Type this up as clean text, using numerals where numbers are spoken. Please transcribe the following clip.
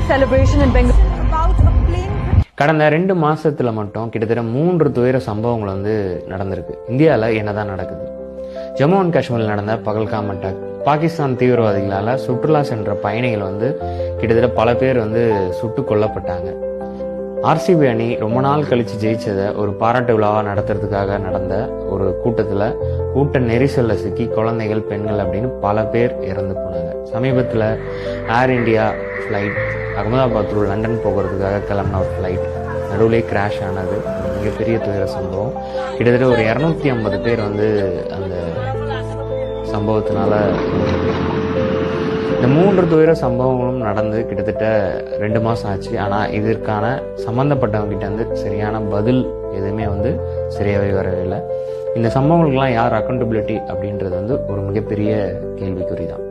celebration in Bengaluru. கடந்த 2 மாசத்துல மட்டும் கிட்டத்தட்ட 3 துயர சம்பவங்கள் நடந்திருக்கு. இந்தியாவில் என்னதான் நடக்குது? ஜம்மு அண்ட் காஷ்மீரில் நடந்த பகல்காம் அட்டாக், பாகிஸ்தான் தீவிரவாதிகளால் சுற்றுலா சென்ற பயணிகள் கிட்டத்தட்ட பல பேர் சுட்டு கொல்லப்பட்டாங்க. ஆர்சிபி அணி ரொம்ப நாள் கழிச்சு ஜெயிச்சதை ஒரு பாராட்டு விழாவாக நடத்துறதுக்காக நடந்த ஒரு கூட்டத்தில் கூட்ட நெரிசலில் சிக்கி குழந்தைகள், பெண்கள் அப்படின்னு பல பேர் இறந்து போனாங்க. சமீபத்தில் air India flight Ahmedabad to London போகிறதுக்காக கிளம்பின ஒரு ஃப்ளைட் நடுவிலே கிராஷ் ஆனது ஒரு மிகப்பெரிய துயர சம்பவம். கிட்டத்தட்ட ஒரு 250 பேர் அந்த சம்பவத்தினால இந்த 3 துயர சம்பவங்களும் நடந்து கிட்டத்தட்ட 2 மாதம் ஆச்சு. ஆனால் இதற்கான சம்மந்தப்பட்டவங்கிட்ட சரியான பதில் எதுவுமே சரியாகவே வரவே இல்லை. இந்த சம்பவங்களுக்கெல்லாம் யார் அக்கௌண்டபிலிட்டி அப்படின்றது ஒரு மிகப்பெரிய கேள்விக்குறி தான்.